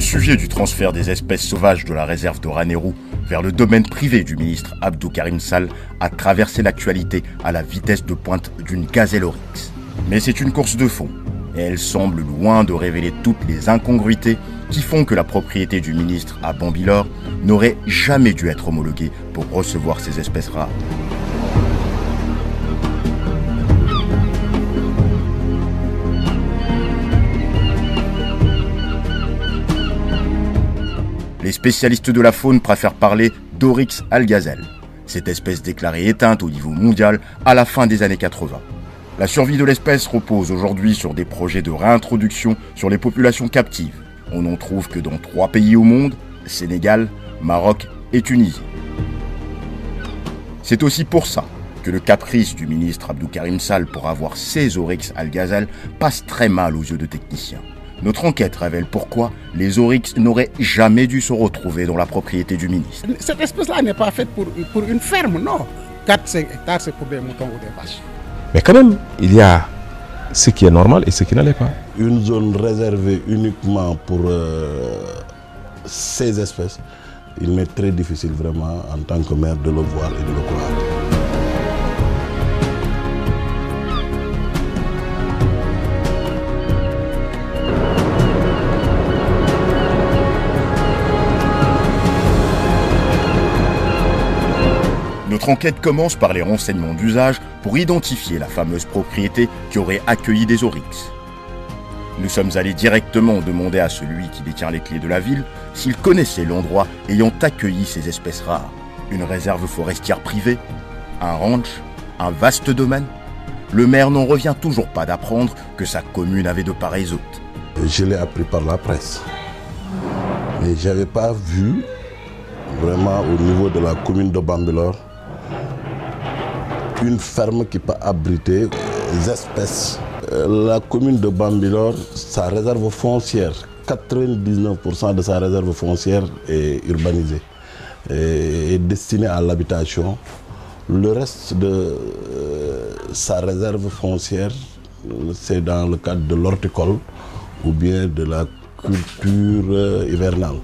sujet du transfert des espèces sauvages de la réserve de Ranérou vers le domaine privé du ministre Abdou Karim Sall a traversé l'actualité à la vitesse de pointe d'une gazelle oryx. Mais c'est une course de fond, et elle semble loin de révéler toutes les incongruités qui font que la propriété du ministre à Bambilor n'aurait jamais dû être homologuée pour recevoir ces espèces rares. Les spécialistes de la faune préfèrent parler d'Oryx algazelle, cette espèce déclarée éteinte au niveau mondial à la fin des années 80. La survie de l'espèce repose aujourd'hui sur des projets de réintroduction sur les populations captives. On n'en trouve que dans 3 pays au monde, Sénégal, Maroc et Tunisie. C'est aussi pour ça que le caprice du ministre Abdou Karim Sall pour avoir ces Oryx algazelle passe très mal aux yeux de techniciens. Notre enquête révèle pourquoi les oryx n'auraient jamais dû se retrouver dans la propriété du ministre. Cette espèce-là n'est pas faite pour une ferme, non. 4-5 hectares, c'est pour des moutons ou des vaches. Mais quand même, il y a ce qui est normal et ce qui ne l'est pas. Une zone réservée uniquement pour ces espèces, il m'est très difficile vraiment en tant que maire de le voir et de le croire. Notre enquête commence par les renseignements d'usage pour identifier la fameuse propriété qui aurait accueilli des oryx. Nous sommes allés directement demander à celui qui détient les clés de la ville s'il connaissait l'endroit ayant accueilli ces espèces rares. Une réserve forestière privée, un ranch, un vaste domaine. Le maire n'en revient toujours pas d'apprendre que sa commune avait de pareils hôtes. Je l'ai appris par la presse. Mais je n'avais pas vu vraiment au niveau de la commune de Bambilor une ferme qui peut abriter des espèces. La commune de Bambilor, sa réserve foncière, 99% de sa réserve foncière est urbanisée, est destinée à l'habitation. Le reste de sa réserve foncière, c'est dans le cadre de l'horticole ou bien de la culture hivernale.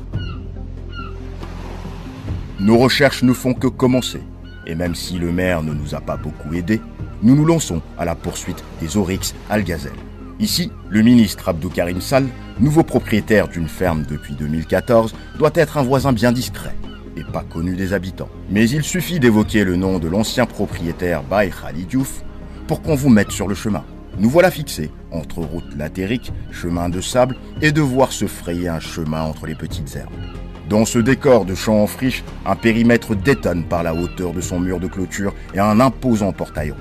Nos recherches ne font que commencer. Et même si le maire ne nous a pas beaucoup aidés, nous nous lançons à la poursuite des oryx algazelle. Ici, le ministre Abdou Karim Sall, nouveau propriétaire d'une ferme depuis 2014, doit être un voisin bien discret et pas connu des habitants. Mais il suffit d'évoquer le nom de l'ancien propriétaire Baye Khali Diouf pour qu'on vous mette sur le chemin. Nous voilà fixés entre route latérique, chemin de sable et devoir se frayer un chemin entre les petites herbes. Dans ce décor de champs en friche, un périmètre détonne par la hauteur de son mur de clôture et un imposant portail rouge.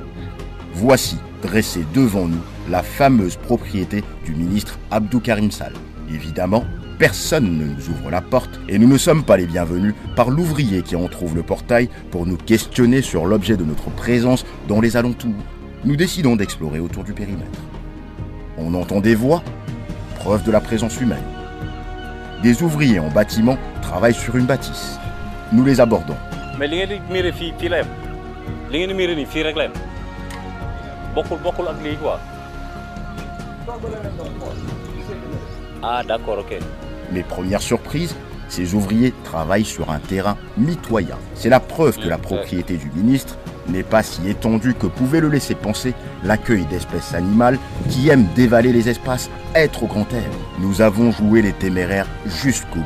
Voici, dressée devant nous, la fameuse propriété du ministre Abdou Karim Sall. Évidemment, personne ne nous ouvre la porte et nous ne sommes pas les bienvenus par l'ouvrier qui en trouve le portail pour nous questionner sur l'objet de notre présence dans les alentours. Nous décidons d'explorer autour du périmètre. On entend des voix, preuve de la présence humaine. Des ouvriers en bâtiment travaillent sur une bâtisse. Nous les abordons. Mais ah d'accord, ok. Mes premières surprises, ces ouvriers travaillent sur un terrain mitoyen. C'est la preuve que la propriété du ministre n'est pas si étendue que pouvait le laisser penser l'accueil d'espèces animales qui aiment dévaler les espaces, être au grand air. Nous avons joué les téméraires jusqu'au bout.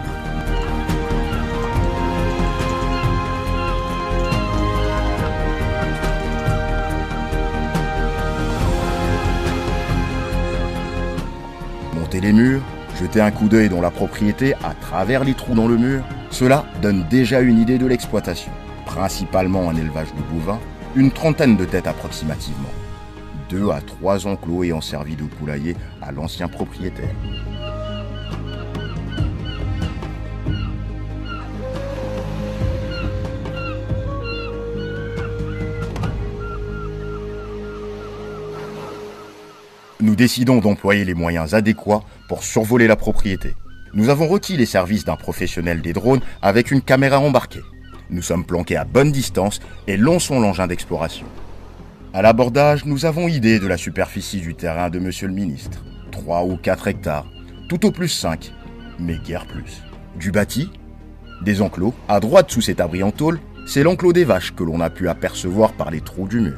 Monter les murs, jeter un coup d'œil dans la propriété à travers les trous dans le mur, cela donne déjà une idée de l'exploitation. Principalement un élevage de bovins, une trentaine de têtes approximativement. 2 à 3 enclos ayant servi de poulailler à l'ancien propriétaire. Nous décidons d'employer les moyens adéquats pour survoler la propriété. Nous avons requis les services d'un professionnel des drones avec une caméra embarquée. Nous sommes planqués à bonne distance et lançons l'engin d'exploration. À l'abordage, nous avons idée de la superficie du terrain de monsieur le ministre. 3 ou 4 hectares, tout au plus 5. mais guère plus. Du bâti, des enclos, à droite sous cet abri en tôle, c'est l'enclos des vaches que l'on a pu apercevoir par les trous du mur.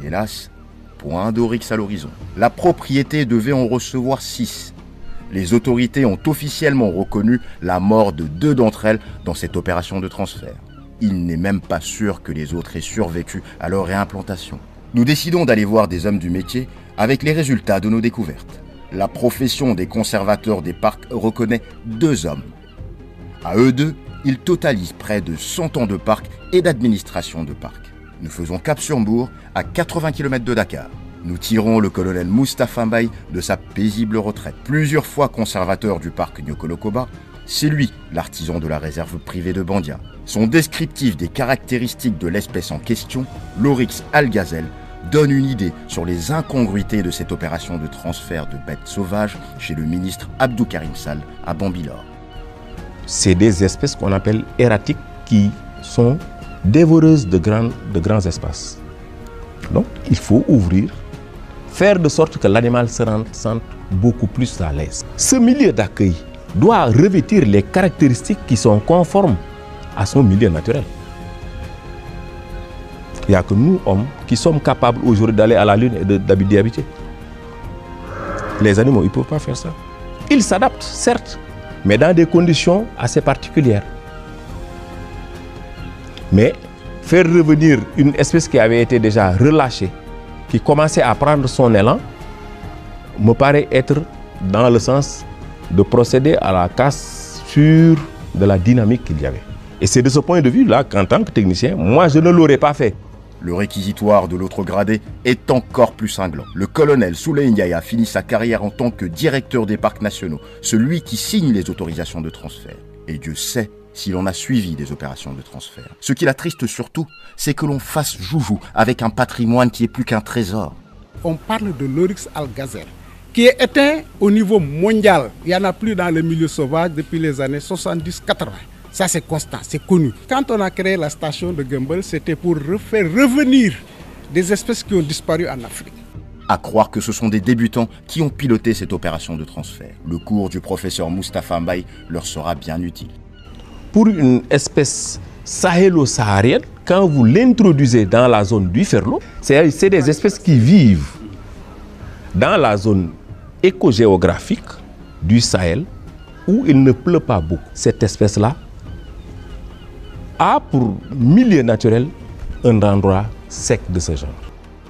Et hélas, point d'oryx à l'horizon. La propriété devait en recevoir 6. Les autorités ont officiellement reconnu la mort de 2 d'entre elles dans cette opération de transfert. Il n'est même pas sûr que les autres aient survécu à leur réimplantation. Nous décidons d'aller voir des hommes du métier avec les résultats de nos découvertes. La profession des conservateurs des parcs reconnaît 2 hommes. À eux deux, ils totalisent près de 100 ans de parc et d'administration de parc. Nous faisons cap sur Mbour, à 80 km de Dakar. Nous tirons le colonel Moustapha Mbaye de sa paisible retraite. Plusieurs fois conservateur du parc Nyokolokoba, c'est lui l'artisan de la réserve privée de Bandia. Son descriptif des caractéristiques de l'espèce en question, l'oryx algazelle, donne une idée sur les incongruités de cette opération de transfert de bêtes sauvages chez le ministre Abdou Karim Sall à Bambilor. C'est des espèces qu'on appelle erratiques qui sont dévoreuses de grands espaces. Donc il faut ouvrir, faire de sorte que l'animal se sente beaucoup plus à l'aise. Ce milieu d'accueil doit revêtir les caractéristiques qui sont conformes à son milieu naturel. Il n'y a que nous, hommes, qui sommes capables aujourd'hui d'aller à la Lune et d'y habiter. Les animaux, ils ne peuvent pas faire ça. Ils s'adaptent, certes, mais dans des conditions assez particulières. Mais faire revenir une espèce qui avait été déjà relâchée, qui commençait à prendre son élan, me paraît être dans le sens de procéder à la cassure de la dynamique qu'il y avait. Et c'est de ce point de vue-là qu'en tant que technicien, moi je ne l'aurais pas fait. Le réquisitoire de l'autre gradé est encore plus cinglant. Le colonel Souley Ndiaye a fini sa carrière en tant que directeur des parcs nationaux, celui qui signe les autorisations de transfert. Et Dieu sait si l'on a suivi des opérations de transfert. Ce qui l'attriste surtout, c'est que l'on fasse joujou avec un patrimoine qui est plus qu'un trésor. On parle de l'oryx algazelle, qui est éteint au niveau mondial. Il n'y en a plus dans le milieu sauvage depuis les années 70-80. Ça, c'est constant, c'est connu. Quand on a créé la station de Gumbel, c'était pour faire revenir des espèces qui ont disparu en Afrique. À croire que ce sont des débutants qui ont piloté cette opération de transfert. Le cours du professeur Moustapha Mbaye leur sera bien utile. Pour une espèce sahélo-saharienne, quand vous l'introduisez dans la zone du Ferlo, c'est des espèces qui vivent dans la zone écogéographique du Sahel où il ne pleut pas beaucoup. Cette espèce-là a pour milieu naturel un endroit sec de ce genre.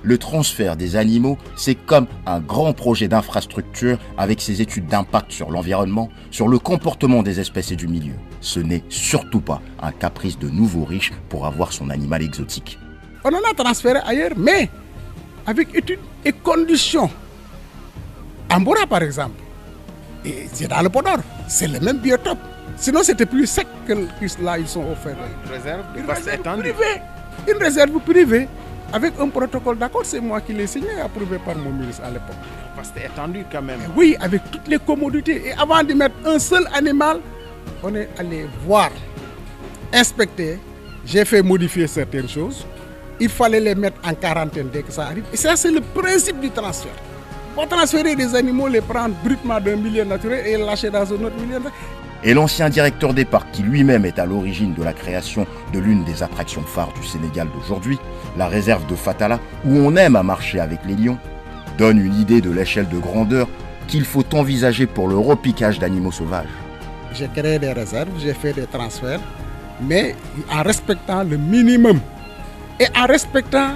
Le transfert des animaux, c'est comme un grand projet d'infrastructure avec ses études d'impact sur l'environnement, sur le comportement des espèces et du milieu. Ce n'est surtout pas un caprice de nouveau riche pour avoir son animal exotique. On en a transféré ailleurs, mais avec études et conditions. Ambora, par exemple, et c'est dans le Podor, c'est le même biotope. Sinon, c'était plus sec que là, ils sont offerts. Une réserve privée, avec un protocole d'accord, c'est moi qui l'ai signé, approuvé par mon ministre à l'époque. C'était étendu quand même. Et oui, avec toutes les commodités. Et avant de mettre un seul animal, on est allé voir, inspecter. J'ai fait modifier certaines choses. Il fallait les mettre en quarantaine dès que ça arrive. Et ça, c'est le principe du transfert. Pour transférer des animaux, les prendre brutement d'un milieu naturel et les lâcher dans un autre milieu naturel. Et l'ancien directeur des parcs, qui lui-même est à l'origine de la création de l'une des attractions phares du Sénégal d'aujourd'hui, la réserve de Fatala, où on aime à marcher avec les lions, donne une idée de l'échelle de grandeur qu'il faut envisager pour le repiquage d'animaux sauvages. J'ai créé des réserves, j'ai fait des transferts, mais en respectant le minimum et en respectant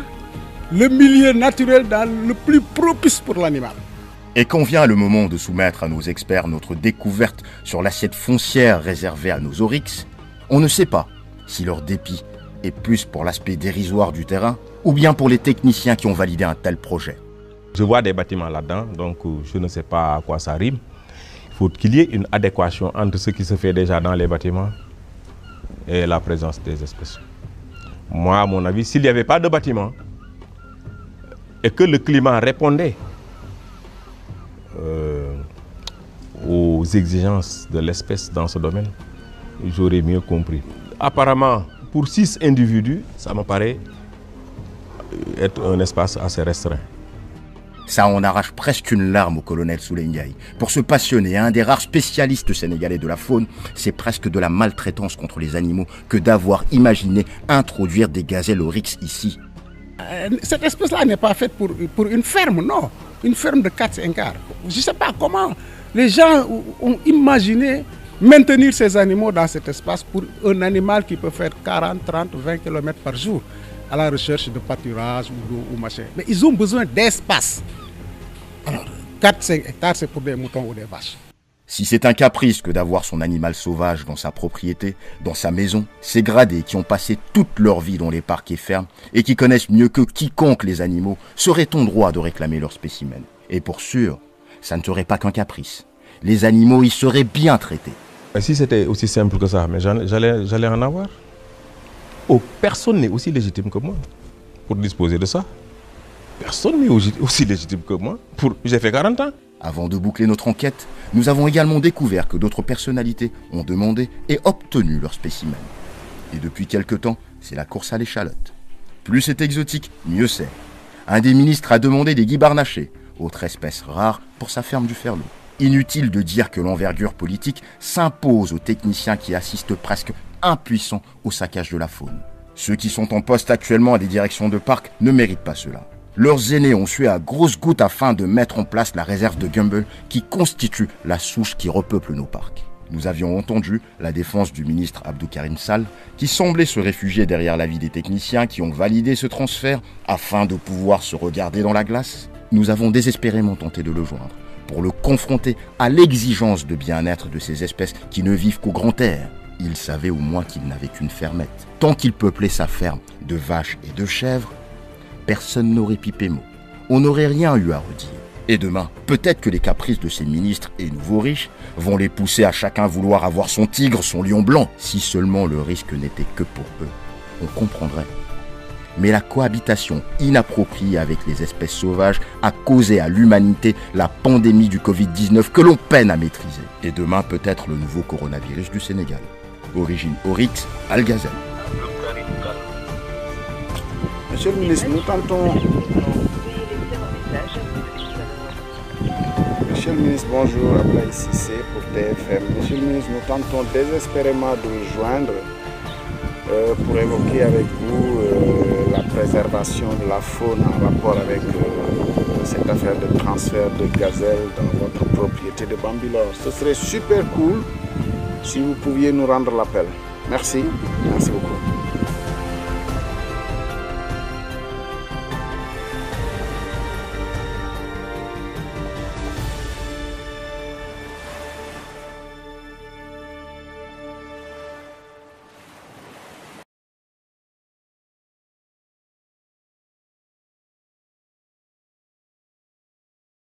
le milieu naturel dans le plus propice pour l'animal. Et quand vient le moment de soumettre à nos experts notre découverte sur l'assiette foncière réservée à nos oryx, on ne sait pas si leur dépit est plus pour l'aspect dérisoire du terrain ou bien pour les techniciens qui ont validé un tel projet. Je vois des bâtiments là-dedans, donc je ne sais pas à quoi ça rime. Il faut qu'il y ait une adéquation entre ce qui se fait déjà dans les bâtiments et la présence des espèces. Moi, à mon avis, s'il n'y avait pas de bâtiment et que le climat répondait aux exigences de l'espèce dans ce domaine, j'aurais mieux compris. Apparemment, pour 6 individus, ça me paraît être un espace assez restreint. Ça en arrache presque une larme au colonel Souley Ndiaye. Pour ce passionné, un des rares spécialistes sénégalais de la faune, c'est presque de la maltraitance contre les animaux que d'avoir imaginé introduire des gazelles oryx ici. Cette espèce-là n'est pas faite pour une ferme, non. Une ferme de 4-5 acres. Je ne sais pas comment les gens ont imaginé maintenir ces animaux dans cet espace pour un animal qui peut faire 40, 30, 20 km par jour à la recherche de pâturage ou d'eau ou machin. Mais ils ont besoin d'espace. Alors, 4-5 hectares, c'est pour des moutons ou des vaches. Si c'est un caprice que d'avoir son animal sauvage dans sa propriété, dans sa maison, ces gradés qui ont passé toute leur vie dans les parcs et fermes et qui connaissent mieux que quiconque les animaux, seraient-on droit de réclamer leurs spécimens? Et pour sûr, ça ne serait pas qu'un caprice. Les animaux y seraient bien traités. Et si c'était aussi simple que ça, mais j'allais en avoir. Oh, personne n'est aussi légitime que moi pour disposer de ça. Personne n'est aussi légitime que moi. J'ai fait 40 ans. Avant de boucler notre enquête, nous avons également découvert que d'autres personnalités ont demandé et obtenu leurs spécimens. Et depuis quelque temps, c'est la course à l'échalote. Plus c'est exotique, mieux c'est. Un des ministres a demandé des guibarnachés, autre espèce rare, pour sa ferme du Ferlo. Inutile de dire que l'envergure politique s'impose aux techniciens qui assistent presque impuissants au saccage de la faune. Ceux qui sont en poste actuellement à des directions de parcs ne méritent pas cela. Leurs aînés ont sué à grosses gouttes afin de mettre en place la réserve de Gumble qui constitue la souche qui repeuple nos parcs. Nous avions entendu la défense du ministre Abdou Karim Sall qui semblait se réfugier derrière l'avis des techniciens qui ont validé ce transfert afin de pouvoir se regarder dans la glace. Nous avons désespérément tenté de le joindre pour le confronter à l'exigence de bien-être de ces espèces qui ne vivent qu'au grand air. Il savait au moins qu'il n'avait qu'une fermette. Tant qu'il peuplait sa ferme de vaches et de chèvres, personne n'aurait pipé mot. On n'aurait rien eu à redire. Et demain, peut-être que les caprices de ces ministres et nouveaux riches vont les pousser à chacun vouloir avoir son tigre, son lion blanc. Si seulement le risque n'était que pour eux, on comprendrait. Mais la cohabitation inappropriée avec les espèces sauvages a causé à l'humanité la pandémie du Covid-19 que l'on peine à maîtriser. Et demain, peut-être le nouveau coronavirus du Sénégal. Origine oryx, algazelle. Monsieur le ministre, nous tentons... Monsieur le ministre, bonjour, Ablaye Cissé pour TFM. Monsieur le ministre, nous tentons désespérément de vous joindre pour évoquer avec vous la préservation de la faune en rapport avec cette affaire de transfert de gazelles dans votre propriété de Bambilor. Ce serait super cool si vous pouviez nous rendre l'appel. Merci, merci beaucoup.